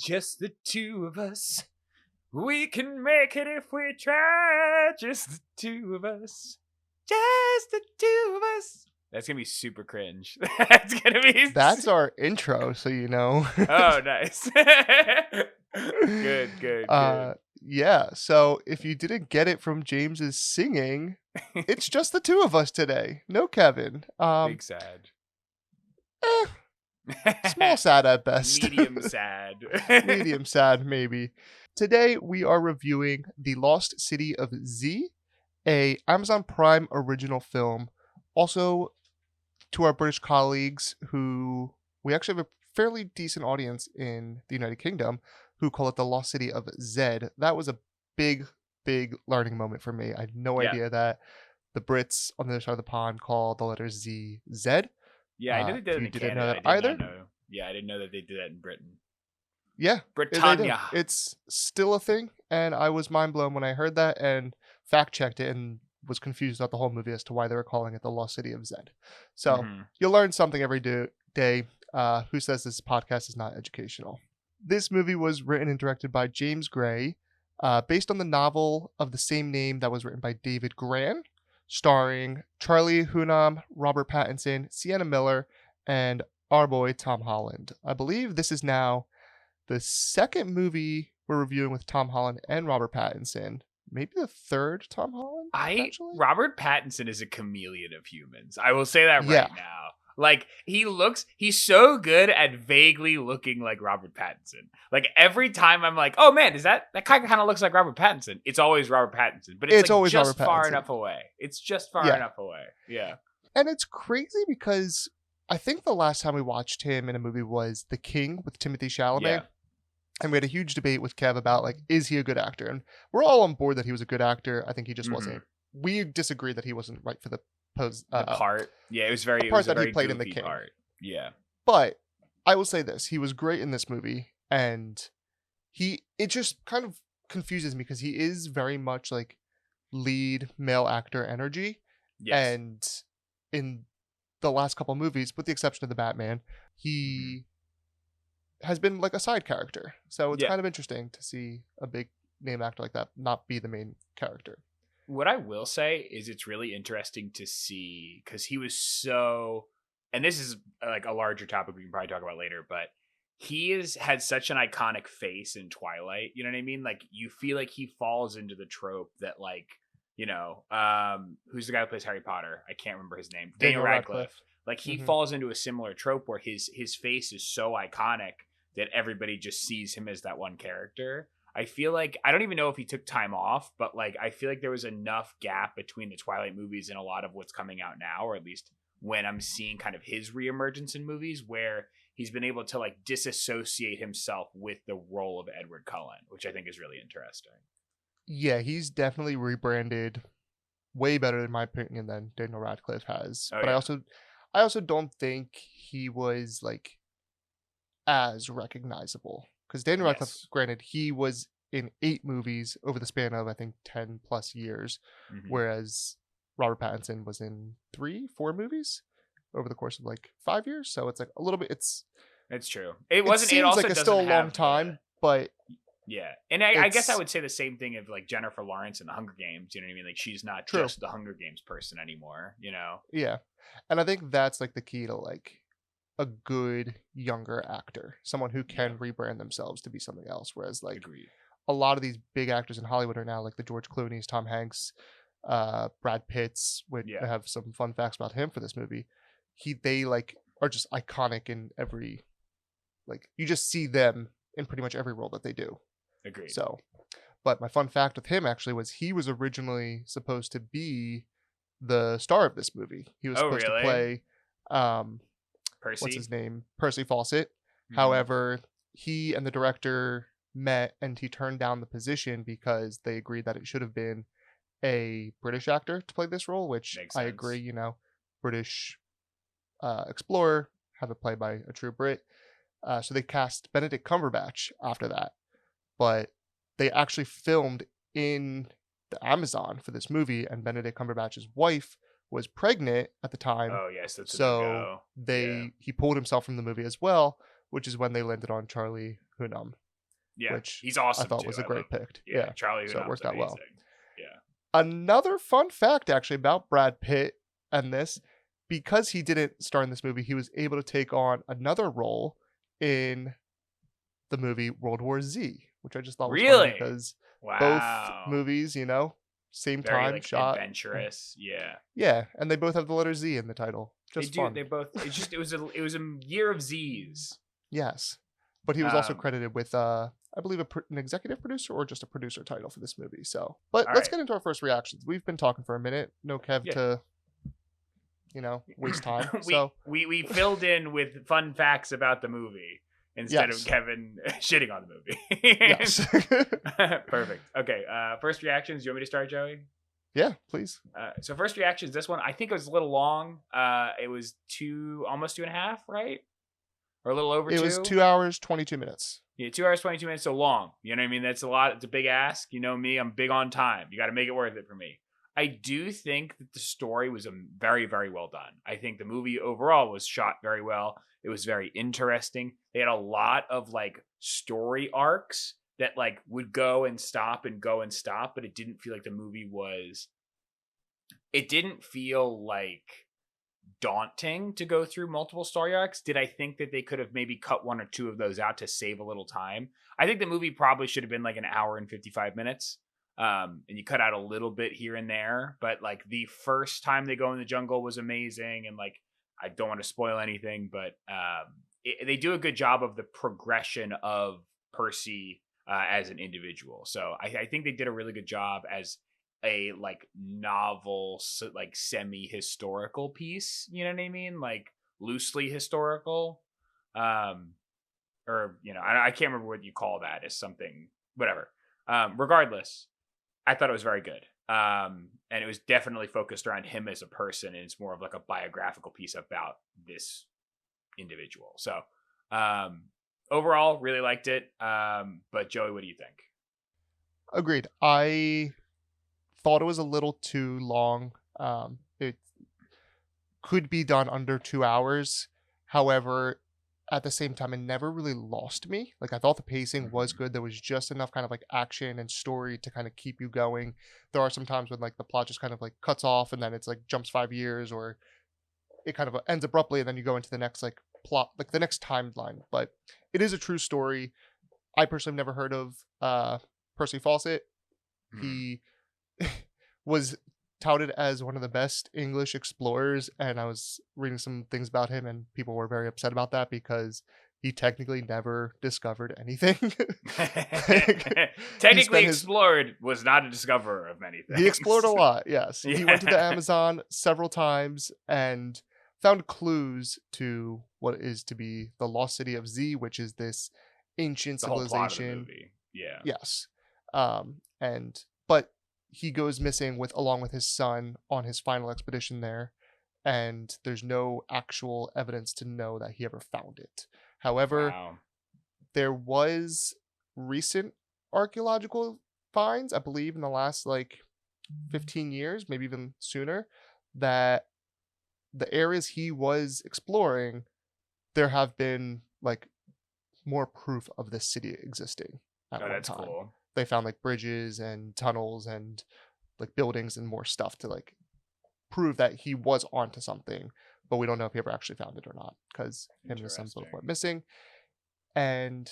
Just the two of us. We can make it if we try. Just the two of us. Just the two of us. That's going to be super cringe. That's our intro, so you know. Oh, nice. Good. Yeah, so if you didn't get it from James's singing, it's just the two of us today. No Kevin. Big sad. Small sad at best. Medium sad. Medium sad, maybe. Today we are reviewing The Lost City of Z, a Amazon Prime original film. Also, to our British colleagues who we actually have a fairly decent audience in the United Kingdom who call it The Lost City of Zed. That was a big learning moment for me. I had no idea that the Brits on the other side of the pond call the letter Z Zed. Yeah, I know they did it in didn't Canada. know that either. Yeah, I didn't know that they did that in Britain. Yeah, Britannia. It's still a thing, and I was mind blown when I heard that and fact checked it and was confused about the whole movie as to why they were calling it The Lost City of Zed. So you'll learn something every day. Who says this podcast is not educational? This movie was written and directed by James Gray, based on the novel of the same name that was written by David Gran, starring Charlie Hunnam, Robert Pattinson, Sienna Miller, and our boy Tom Holland. I believe this is now the second movie we're reviewing with Tom Holland and Robert Pattinson. Maybe the third Tom Holland, actually? Robert Pattinson is a chameleon of humans. I will say that right now. Like, he's so good at vaguely looking like Robert Pattinson. Like, every time I'm like, oh man, that kind of looks like Robert Pattinson. It's always Robert Pattinson, but it's like always just far enough away. It's just far enough away. Yeah. And it's crazy because I think the last time we watched him in a movie was The King with Timothée Chalamet. Yeah. And we had a huge debate with Kev about, like, is he a good actor? And we're all on board that he was a good actor. I think he just wasn't. We disagreed that he wasn't right for the pose. The part. Yeah, it was very. The part that he played in The King. Part. Yeah. But I will say this: he was great in this movie, and it just kind of confuses me because he is very much like lead male actor energy. Yes. And in the last couple movies, with the exception of the Batman, he has been like a side character. So it's kind of interesting to see a big name actor like that not be the main character. What I will say is it's really interesting to see because he was so, and this is like a larger topic we can probably talk about later, but he had such an iconic face in Twilight. You know what I mean? Like, you feel like he falls into the trope that, like, you know, who's the guy who plays Harry Potter? I can't remember his name. Daniel Radcliffe. Like, he falls into a similar trope where his face is so iconic that everybody just sees him as that one character. I feel like, I don't even know if he took time off, but like, I feel like there was enough gap between the Twilight movies and a lot of what's coming out now, or at least when I'm seeing kind of his reemergence in movies, where he's been able to like disassociate himself with the role of Edward Cullen, which I think is really interesting. Yeah, he's definitely rebranded way better, in my opinion, than Daniel Radcliffe has. But I also don't think he was like as recognizable. Because Daniel Radcliffe, granted, he was in 8 movies over the span of, I think, 10 plus years, whereas Robert Pattinson was in 3-4 movies over the course of like 5 years. So it's like a little bit. It's true. It seems like it's still a long time, but yeah. And I guess I would say the same thing of like Jennifer Lawrence in The Hunger Games. You know what I mean? Like, she's not just the Hunger Games person anymore. You know? Yeah, and I think that's like the key to like a good younger actor, someone who can rebrand themselves to be something else. Whereas like a lot of these big actors in Hollywood are now like the George Clooney's, Tom Hanks, Brad Pitt's, which I have some fun facts about him for this movie. They like are just iconic in every, like, you just see them in pretty much every role that they do. Agreed. So, but my fun fact with him actually was he was originally supposed to be the star of this movie. He was supposed to play Percy? What's his name? Percy Fawcett. However, he and the director met and he turned down the position because they agreed that it should have been a British actor to play this role, which I agree, you know, British explorer, have it played by a true Brit. So they cast Benedict Cumberbatch after that. But they actually filmed in the Amazon for this movie, and Benedict Cumberbatch's wife was pregnant at the time. Oh yes, that's so he pulled himself from the movie as well, which is when they landed on Charlie Hunnam. Yeah, which he's I awesome thought too. was a I great love him. pick. Yeah, Charlie So it Hunnam's worked out well. amazing. Yeah. Another fun fact, actually, about Brad Pitt and this, because he didn't star in this movie, he was able to take on another role in the movie World War Z, which I just thought was funny Really? because both Wow. movies, same Very time like shot. adventurous. Yeah. Yeah, and they both have the letter Z in the title. They Just do. fun. They both. It was a year of Z's. Yes. But he was also Um, credited with, I believe, an executive producer or just a producer title for this movie. So, but all let's right. get into our first reactions. We've been talking for a minute. No Kev Yeah. to, waste time. we filled in with fun facts about the movie instead Yes. of Kevin shitting on the movie. Yes. Perfect. Okay. First reactions. You want me to start, Joey? Yeah, please. So first reactions. This one, I think it was a little long. It was almost 2.5, right? Or a little over 2. It was 2 hours, 22 minutes. Yeah, 2 hours, 22 minutes. So long. You know what I mean? That's a lot. It's a big ask. You know me. I'm big on time. You got to make it worth it for me. I do think that the story was very, very well done. I think the movie overall was shot very well. It was very interesting. They had a lot of like story arcs that like would go and stop, but it didn't feel like the movie was. It didn't feel like daunting to go through multiple story arcs. Did I think that they could have maybe cut 1 or 2 of those out to save a little time? I think the movie probably should have been like an hour and 55 minutes. And you cut out a little bit here and there, but like the first time they go in the jungle was amazing. And like, I don't want to spoil anything, but they do a good job of the progression of Percy as an individual. So I think they did a really good job as a like novel, like semi-historical piece. You know what I mean? Like loosely historical. Or, I can't remember what you call that as something, whatever. Regardless, I thought it was very good. And it was definitely focused around him as a person. And it's more of like a biographical piece about this individual. So, overall, really liked it. But Joey, what do you think? Agreed. I thought it was a little too long. It could be done under 2 hours. However, at the same time, it never really lost me. Like, I thought the pacing was good. There was just enough kind of like action and story to kind of keep you going. There are some times when like the plot just kind of like cuts off and then it's like jumps 5 years, or it kind of ends abruptly and then you go into the next like plot, like the next timeline. But it is a true story. I personally have never heard of Percy Fawcett. He was touted as one of the best English explorers, and I was reading some things about him and people were very upset about that because he technically never discovered anything. Technically explored was not a discoverer of many things. He explored a lot, yes. Yeah. He went to the Amazon several times and found clues to what is to be the lost city of Z, which is this ancient civilization. Whole plot of the movie. Yeah. Yes. But he goes missing along with his son on his final expedition there, and there's no actual evidence to know that he ever found it. However, there was recent archaeological finds, I believe in the last like 15 years, maybe even sooner, that the areas he was exploring, there have been like more proof of this city existing at one that's time. Cool. They found like bridges and tunnels and like buildings and more stuff to like prove that he was onto something, but we don't know if he ever actually found it or not because him and his son both went missing. And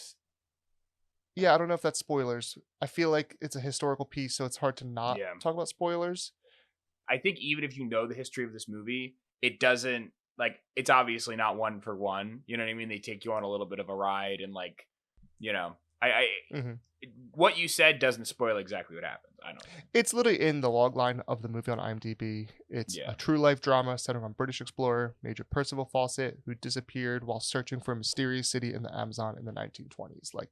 yeah, I don't know if that's spoilers. I feel like it's a historical piece, so it's hard to not talk about spoilers. I think even if you know the history of this movie, it doesn't like, it's obviously not one for one. You know what I mean? They take you on a little bit of a ride and like, what you said doesn't spoil exactly what happens. I know. It's literally in the logline of the movie on IMDb. It's a true life drama centered on British explorer Major Percival Fawcett, who disappeared while searching for a mysterious city in the Amazon in the 1920s. Like,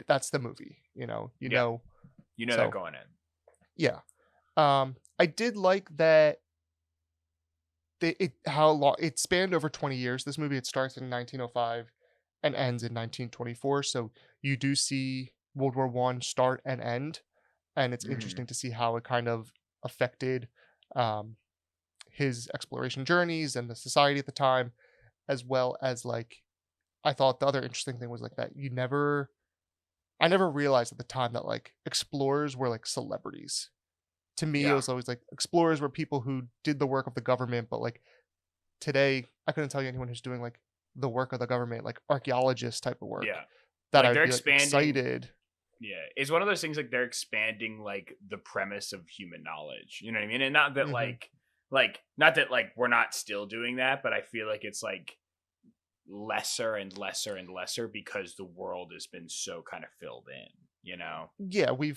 that's the movie. You know that going in. Yeah. I did like that. How long it spanned over 20 years. This movie, it starts in 1905 and ends in 1924. So you do see World War I start and end, and it's interesting to see how it kind of affected his exploration journeys and the society at the time, as well as like, I thought the other interesting thing was like that you never I never realized at the time that like explorers were like celebrities. To me, it Yeah. was always like explorers were people who did the work of the government, but like today, I couldn't tell you anyone who's doing like the work of the government, like archaeologist type of work, Yeah. that Like I would they're be like expanding. excited. Yeah. It's one of those things like they're expanding like the premise of human knowledge. You know what I mean? And not that Hmm. not that like we're not still doing that, but I feel like it's like lesser and lesser and lesser because the world has been so kind of filled in, you know? Yeah, we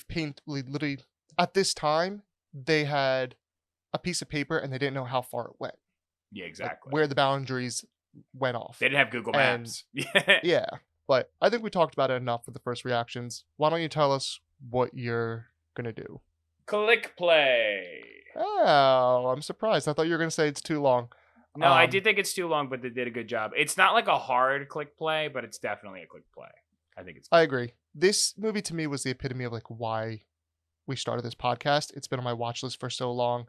literally at this time they had a piece of paper and they didn't know how far it went, Yeah, like exactly. where the boundaries went off. They didn't have Google And Maps. yeah, but I think we talked about it enough for the first reactions. Why don't you tell us what you're gonna do? Click play. Oh, I'm surprised. I thought you were gonna say it's too long. No, I did think it's too long, but they did a good job. It's not like a hard click play, but it's definitely a click play. I think it's. I agree. This movie to me was the epitome of like why we started this podcast. It's been on my watch list for so long.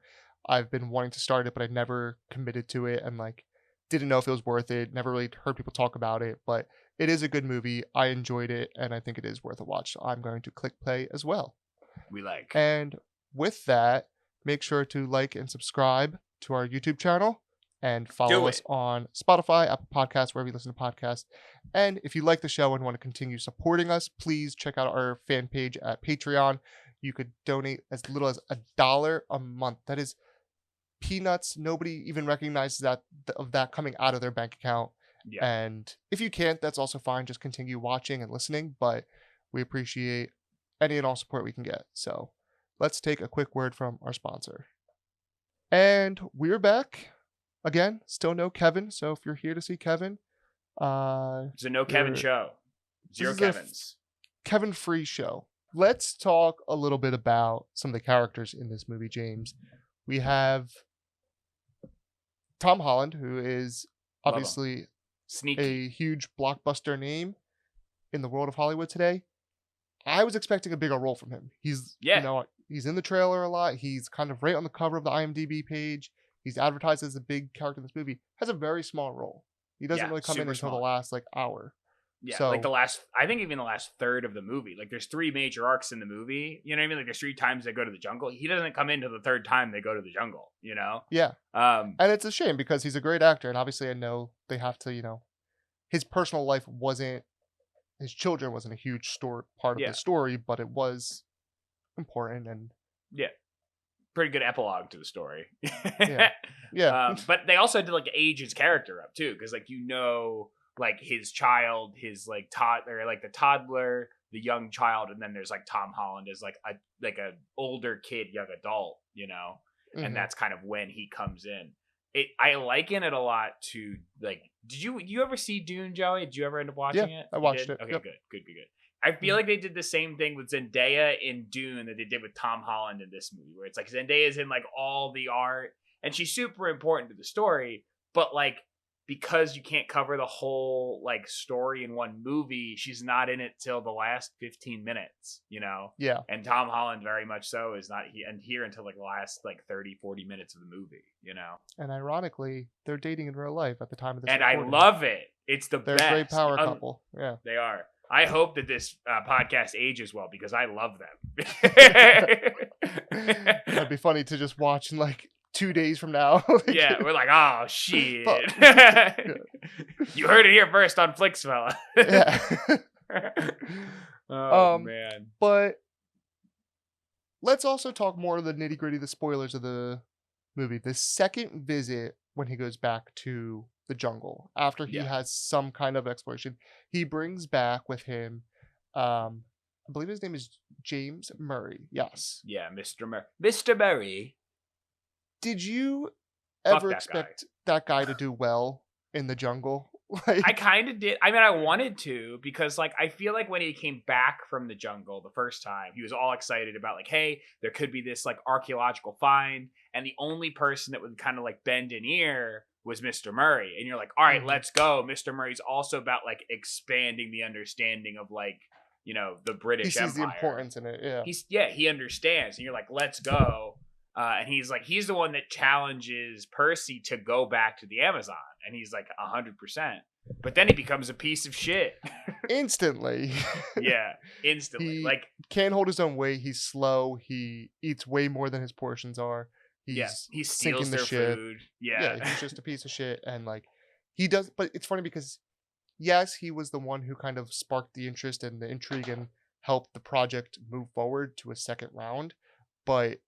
I've been wanting to start it, but I never committed to it and like didn't know if it was worth it. Never really heard people talk about it, but it is a good movie. I enjoyed it and I think it is worth a watch. So I'm going to click play as well. We like. And with that, make sure to like and subscribe to our YouTube channel and follow us on Spotify, Apple Podcasts, wherever you listen to podcasts. And if you like the show and want to continue supporting us, please check out our fan page at Patreon. You could donate as little as $1 a month. That is peanuts. Nobody even recognizes that of that coming out of their bank account. Yeah. And if you can't, that's also fine. Just continue watching and listening. But we appreciate any and all support we can get. So let's take a quick word from our sponsor. And we're back. Again, still no Kevin. So if you're here to see Kevin, it's a no Kevin show. Zero Kevins. Kevin free show. Let's talk a little bit about some of the characters in this movie, James. We have Tom Holland, who is obviously a huge blockbuster name in the world of Hollywood today. I was expecting a bigger role from him. He's he's in the trailer a lot. He's kind of right on the cover of the IMDb page. He's advertised as a big character in this movie. Has a very small role. He doesn't really come in until the last like hour. Yeah, so, like I think even the last third of the movie. Like there's 3 major arcs in the movie. You know what I mean? Like there's 3 times they go to the jungle. He doesn't come into the 3rd time they go to the jungle, you know? Yeah. And it's a shame because he's a great actor. And obviously I know they have to, his personal life his children wasn't a huge part of the story, but it was important and pretty good epilogue to the story. Yeah. But they also had to like age his character up too, because like like his child, his like the toddler, the young child, and then there's like Tom Holland as like a older kid, young adult, and that's kind of when he comes in. I liken it a lot to like. Did you ever see Dune, Joey? Did you ever end up watching it? I watched it. Okay, good. I feel like they did the same thing with Zendaya in Dune that they did with Tom Holland in this movie, where it's like Zendaya's in like all the art, and she's super important to the story, but like because you can't cover the whole like story in one movie, she's not in it till the last 15 minutes, Yeah. And Tom Holland very much so is not here until like the last like 30-40 minutes of the movie, And ironically, they're dating in real life at the time of this. And recording. I love it. It's the best. They're a great power couple. Yeah. They are. I hope that this podcast ages well because I love them. That'd be funny to just watch in like 2 days from now. Yeah, we're like, oh shit. You heard it here first on Flix, fella. Yeah. Oh man. But let's also talk more of the nitty gritty, the spoilers of the movie. The second visit when he goes back to the jungle after he has some kind of exploration, he brings back with him I believe his name is James Murray. Yes. Yeah, Mr. Murray. Did you ever expect that guy to do well in the jungle? I kind of did. I mean, I wanted to because like I feel like when he came back from the jungle the first time, he was all excited about like, hey, there could be this like archaeological find, and the only person that would kind of like bend an ear was Mr. Murray. And you're like, all right, let's go. Mr. Murray's also about like expanding the understanding of like, the British Empire. He sees the importance in it. Yeah. He understands. And you're like, let's go. And he's the one that challenges Percy to go back to the Amazon. And he's like 100%. But then he becomes a piece of shit. Instantly. Yeah, instantly. He Like, can't hold his own weight. He's slow. He eats way more than his portions are. yeah, He's he sinking steals the their ship. food. Yeah, Yeah. he's just a piece of shit. And like, he does. But it's funny because yes, he was the one who kind of sparked the interest and the intrigue and helped the project move forward to a second round. But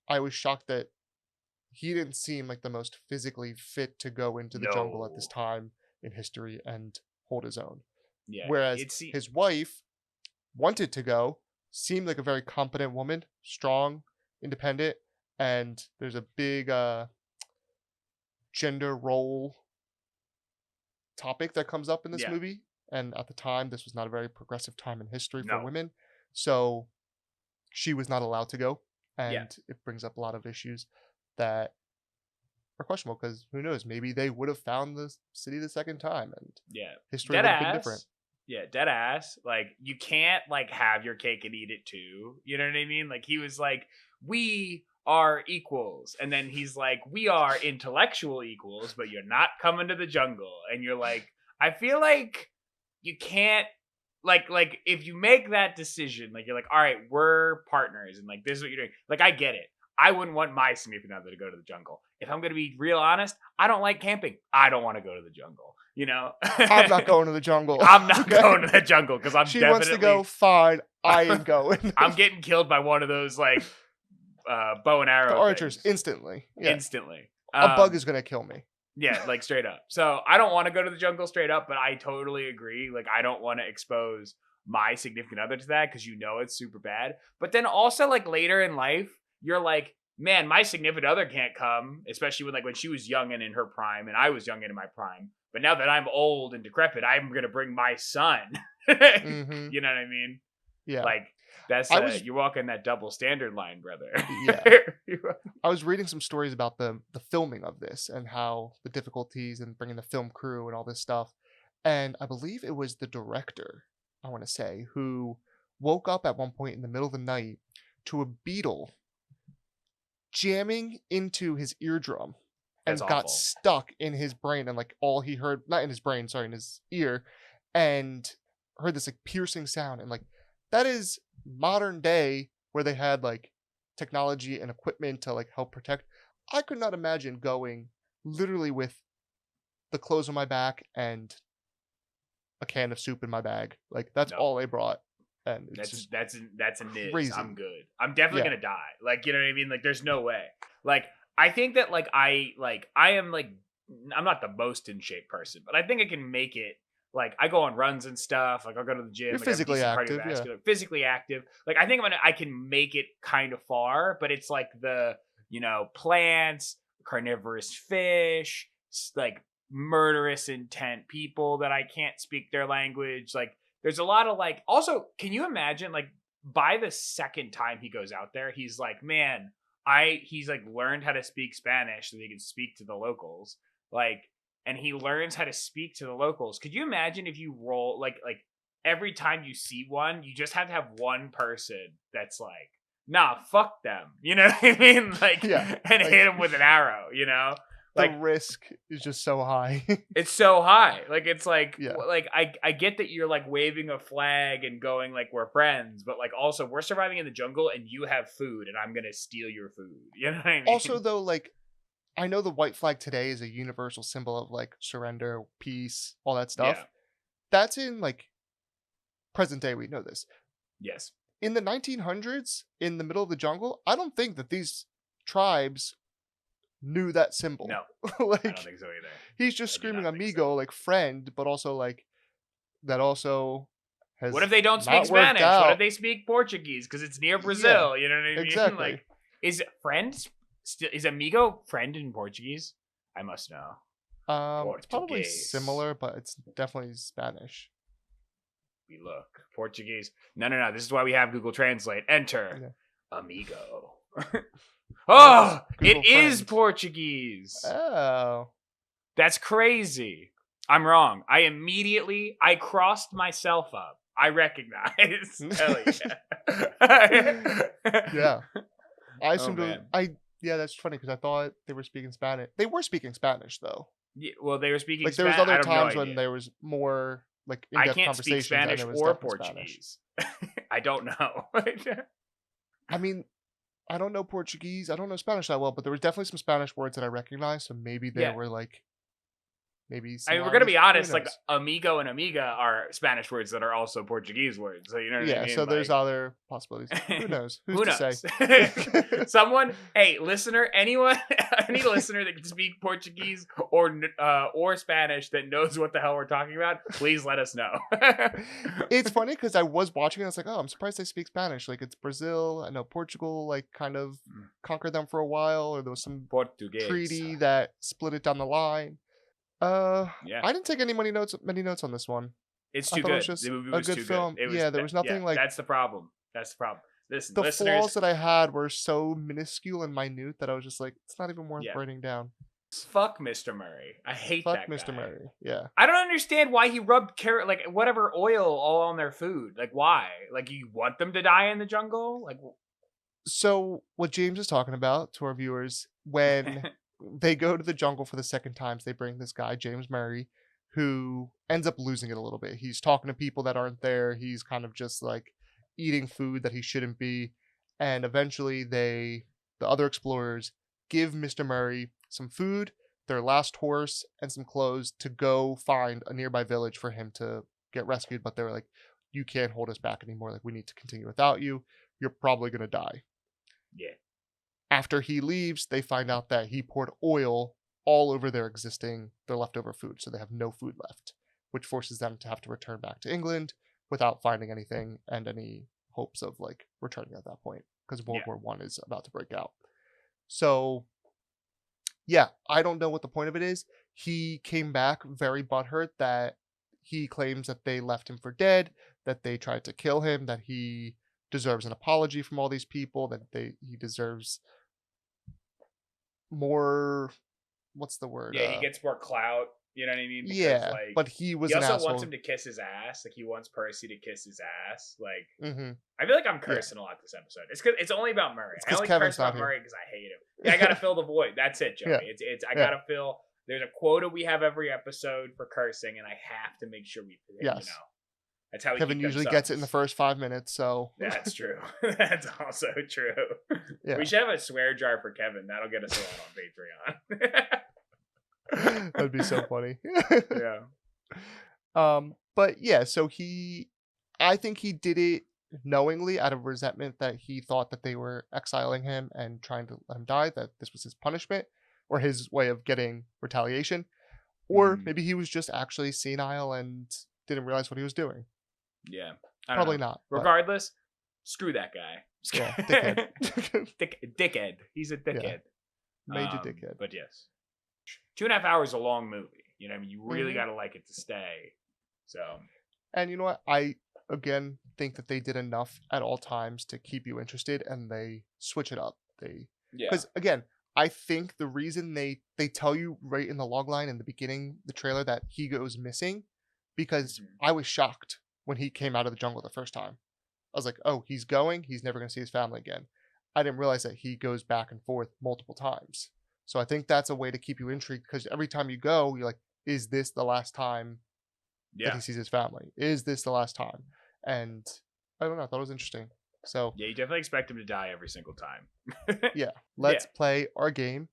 I was shocked that he didn't seem like the most physically fit to go into the jungle at this No. time in history and hold his own. Yeah, Whereas it's his wife wanted to go, seemed like a very competent woman, strong, independent, and there's a big gender role topic that comes up in this yeah. movie. And at the time, this was not a very progressive time in history for No. women. So she was not allowed to go. Yeah. And it brings up a lot of issues that are questionable because who knows? Maybe they would have found the city the second time and Yeah. history Dead would have ass. been different. Yeah, dead ass. Like, you can't like have your cake and eat it too. You know what I mean? Like, he was like, we are equals. And then he's like, we are intellectual equals, but you're not coming to the jungle. And you're like, I feel like you can't like if you make that decision, like you're like, all right, we're partners and like this is what you're doing. Like, I get it. I wouldn't want my significant other to go to the jungle. If I'm going to be real honest, I don't like camping. I don't want to go to the jungle. You know, I'm not going to the jungle. I'm not Okay? going to the jungle because I'm She definitely. wants to go. Fine, I ain't going. I'm getting killed by one of those like bow and arrow The archers things. instantly. Yeah. Instantly. A bug is gonna kill me. Yeah, like straight up. So I don't want to go to the jungle straight up, but I totally agree. Like, I don't want to expose my significant other to that because you know it's super bad. But then also like later in life, you're like, man, my significant other can't come, especially when she was young and in her prime, and I was young and in my prime. But now that I'm old and decrepit, I'm gonna bring my son. Mm-hmm. You know what I mean? Yeah. Like, that's you're walking that double standard line, brother. Yeah. I was reading some stories about the filming of this and how the difficulties and bringing the film crew and all this stuff. And I believe it was the director, I want to say, who woke up at one point in the middle of the night to a beetle jamming into his eardrum and That's got awful. stuck in his brain. And like all he heard, not in his brain, sorry, in his ear, and heard this like piercing sound. And like that is modern day where they had like technology and equipment to like help protect. I could not imagine going literally with the clothes on my back and a can of soup in my bag. Like that's all I brought. And it's that's a niz. crazy. I'm good. I'm definitely gonna die. Like, you know what I mean? Like, there's no way. Like, I think that I am like, I'm not the most in shape person, but I think I can make it. Like, I go on runs and stuff. Like, I'll go to the gym. You're like, physically active, cardiovascular, physically active. Like, I think I can make it kind of far, but it's like the, plants, carnivorous fish, like murderous intent people that I can't speak their language. Like, there's a lot of like, also, can you imagine like by the second time he goes out there, he's like, man, he's like learned how to speak Spanish so he can speak to the locals. Like, and he learns how to speak to the locals. Could you imagine if you roll like every time you see one, you just have to have one person that's like, nah, fuck them. You know what I mean? Like, and hit him with an arrow, Like, the risk is just so high. It's so high. Like, it's like, Yeah. I get that you're like waving a flag and going like, we're friends, but like also we're surviving in the jungle and you have food and I'm going to steal your food. You know what I mean? Also though, like, I know the white flag today is a universal symbol of like surrender, peace, all that stuff. Yeah. That's in like present day. We know this. Yes. In the 1900s, in the middle of the jungle, I don't think that these tribes knew that symbol. No, like, I don't think so either. He's just screaming amigo, like friend, but also like that also has. What if they don't speak Spanish? What if they speak Portuguese? Because it's near Brazil. You know what I mean? Exactly. Like, is friend is amigo friend in Portuguese? I must know. It's probably similar, but it's definitely Spanish. We look Portuguese. No. This is why we have Google Translate. Enter amigo. Oh, it is Portuguese. Oh, that's crazy. I'm wrong. I crossed myself up. I recognize. Hell yeah. Yeah. I assumed. Yeah, that's funny because I thought they were speaking Spanish. They were speaking Spanish though. Yeah, well, they were speaking Like there was Spanish. I other have no times when idea. there was more like I in-depth can't speak conversations, and Spanish it was or definitely Spanish. Portuguese. I don't know. I mean, I don't know Portuguese. I don't know Spanish that well, but there was definitely some Spanish words that I recognized. So maybe there Yeah. were like maybe I mean, we're gonna similarities. be Who honest. Like knows? amigo and amiga are Spanish words that are also Portuguese words. So you know what I Yeah, mean? so there's Like, other possibilities. Who knows? Who's who to say? knows? Someone, hey, listener, anyone, any listener that can speak Portuguese or Spanish that knows what the hell we're talking about, please let us know. It's funny because I was watching it. I was like, oh, I'm surprised they speak Spanish. Like it's Brazil. I know Portugal like kind of conquered them for a while, or there was some Portuguese treaty that split it down the line. Yeah, I didn't take many notes on this one. it's I too thought it was good. just The movie a was good too film. good. It was Yeah, there was nothing like that's the problem. That's the problem. Listen, the listeners. flaws that I had were so minuscule and minute that I was just like, it's not even worth Yeah. writing down. Fuck Mr. Murray. I hate Fuck that Mr. guy. Murray. Yeah. I don't understand why he rubbed carrot like whatever oil all on their food. Like why? Like you want them to die in the jungle? Like So what James is talking about to our viewers, when they go to the jungle for the second time, they bring this guy, James Murray, who ends up losing it a little bit. He's talking to people that aren't there. He's kind of just like eating food that he shouldn't be. And eventually the other explorers give Mr. Murray some food, their last horse, and some clothes to go find a nearby village for him to get rescued. But they're like, you can't hold us back anymore. Like we need to continue without you. You're probably going to die. yeah. After he leaves, they find out that he poured oil all over their leftover food, so they have no food left, which forces them to have to return back to England without finding anything and any hopes of like returning at that point because World War One is about to break out. So, yeah, I don't know what the point of it is. He came back very butthurt that he claims that they left him for dead, that they tried to kill him, that he deserves an apology from all these people, that he deserves more, what's the word? Yeah, he gets more clout. You know what I mean? Because, yeah, like, but he was he an also asshole. wants him to kiss his ass. Like he wants Percy to kiss his ass. Like Mm-hmm. I feel like I'm cursing a lot this episode. It's cause it's only about Murray. I only Kevin's curse about Murray because I hate him. Yeah, I gotta fill the void. That's it, Joey. Yeah. I gotta fill. There's a quota we have every episode for cursing, and I have to make sure we. Yes. You know, that's how Kevin usually gets it in the first 5 minutes. So that's true. That's also true. Yeah. We should have a swear jar for Kevin. That'll get us a lot on Patreon. That'd be so funny. Yeah. But yeah, so I think he did it knowingly out of resentment that he thought that they were exiling him and trying to let him die, that this was his punishment or his way of getting retaliation. Or maybe he was just actually senile and didn't realize what he was doing. Yeah. Probably not. Regardless, screw that guy. Yeah, dickhead. Dickhead. He's a dickhead. Major dickhead. But yes. 2.5 hours is a long movie. You know, I mean, you really got to like it to stay. So. And you know what? I, again, think that they did enough at all times to keep you interested, and they switch it up. Because, again, I think the reason they tell you right in the logline in the beginning, the trailer, that he goes missing, because I was shocked when he came out of the jungle the first time. I was like, oh, he's never going to see his family again. I didn't realize that he goes back and forth multiple times. So I think that's a way to keep you intrigued, because every time you go, you're like, is this the last time that he sees his family? Is this the last time? And I don't know, I thought it was interesting. So yeah, you definitely expect him to die every single time. Yeah, let's play our game.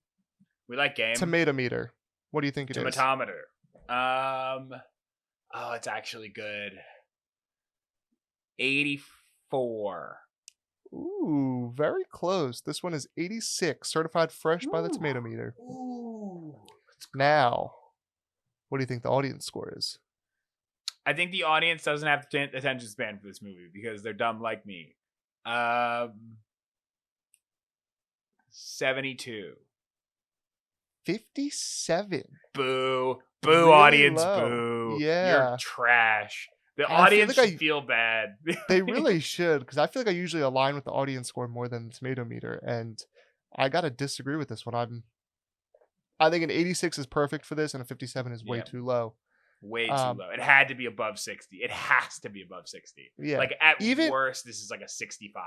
We like games. Tomato meter. What do you think it is? Tomatometer. Oh, it's actually good. 84. Ooh, very close. This one is 86, certified fresh by the tomato meter. Ooh. Now, what do you think the audience score is? I think the audience doesn't have the attention span for this movie because they're dumb like me. 72. 57. Boo. Boo, Really audience, low. boo. Yeah. You're trash. The I audience feel like should feel bad. They really should, because I feel like I usually align with the audience score more than the tomato meter, and I gotta disagree with this one. I think an 86 is perfect for this, and a 57 is way too low. Way too low. It had to be above 60. It has to be above 60. Yeah. Like at worst, this is like a 65.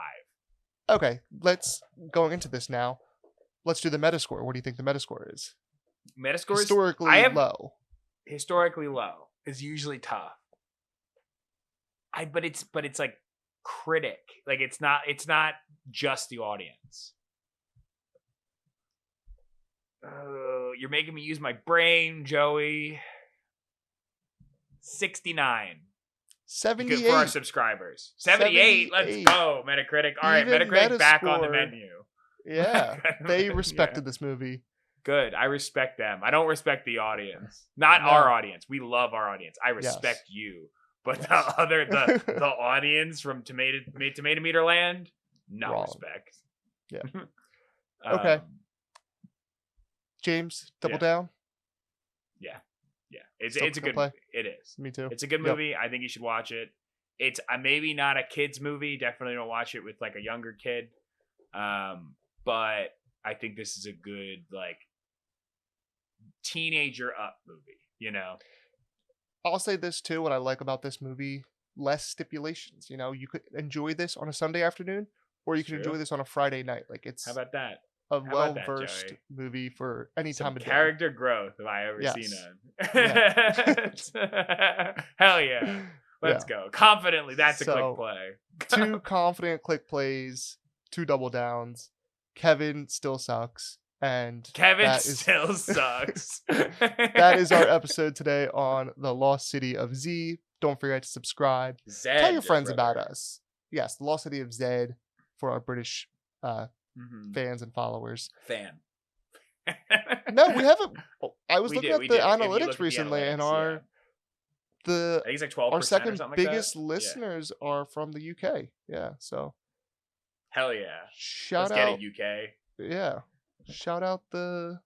Okay, going into this now. Let's do the Metascore. What do you think the Metascore is? Metascore historically low. Historically low is usually tough. But it's like critic. Like it's not just the audience. You're making me use my brain, Joey. 69. 78 for our subscribers. 78. Let's go, Metacritic. All right, Metacritic back on the menu. Yeah, they respected this movie. Good. I respect them. I don't respect the audience. Not our audience. We love our audience. I respect you. But the audience from Tomato Meter Land, no respect. Yeah. Okay. James, double down. Yeah. Yeah. It's a good movie. It is. Me too. It's a good movie. I think you should watch it. It's maybe not a kid's movie. Definitely don't watch it with like a younger kid. But I think this is a good like teenager up movie, you know. I'll say this too, what I like about this movie, less stipulations. You know, you could enjoy this on a Sunday afternoon, or you could enjoy this on a Friday night. Like it's how about that? A well-versed movie for any time of day. Character growth have I ever seen on. Hell yeah. Let's go. Confidently, that's a click play. 2 confident click plays, 2 double downs. Kevin still sucks. And Kevin still sucks. That is our episode today on the Lost City of Z. Don't forget to subscribe. Zed, tell your friends about us. Yes, the Lost City of Zed for our British fans and followers. No, we haven't. I was looking at the analytics recently, and I think it's like 12% our second biggest listeners are from the UK. Yeah, so hell yeah! Let's get it, UK. Yeah, shout out the.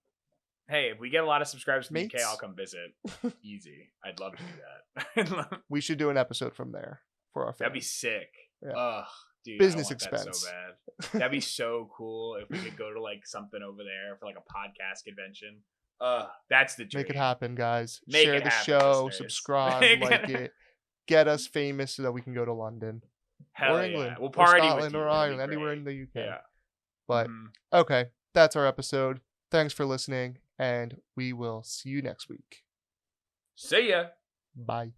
Hey, if we get a lot of subscribers from the UK, I'll come visit. Easy, I'd love to do that. We should do an episode from there for our fans. That'd be sick. Yeah. Ugh. Dude, business expense. That so bad. That'd be so cool if we could go to like something over there for like a podcast convention. That's the dream. Make it happen, guys. Share the show, listeners. Subscribe, like it. Get us famous so that we can go to London. Hell or England. Yeah. We'll party or Scotland with you. Or Ireland, anywhere in the UK. Yeah. But okay, that's our episode. Thanks for listening, and we will see you next week. See ya. Bye.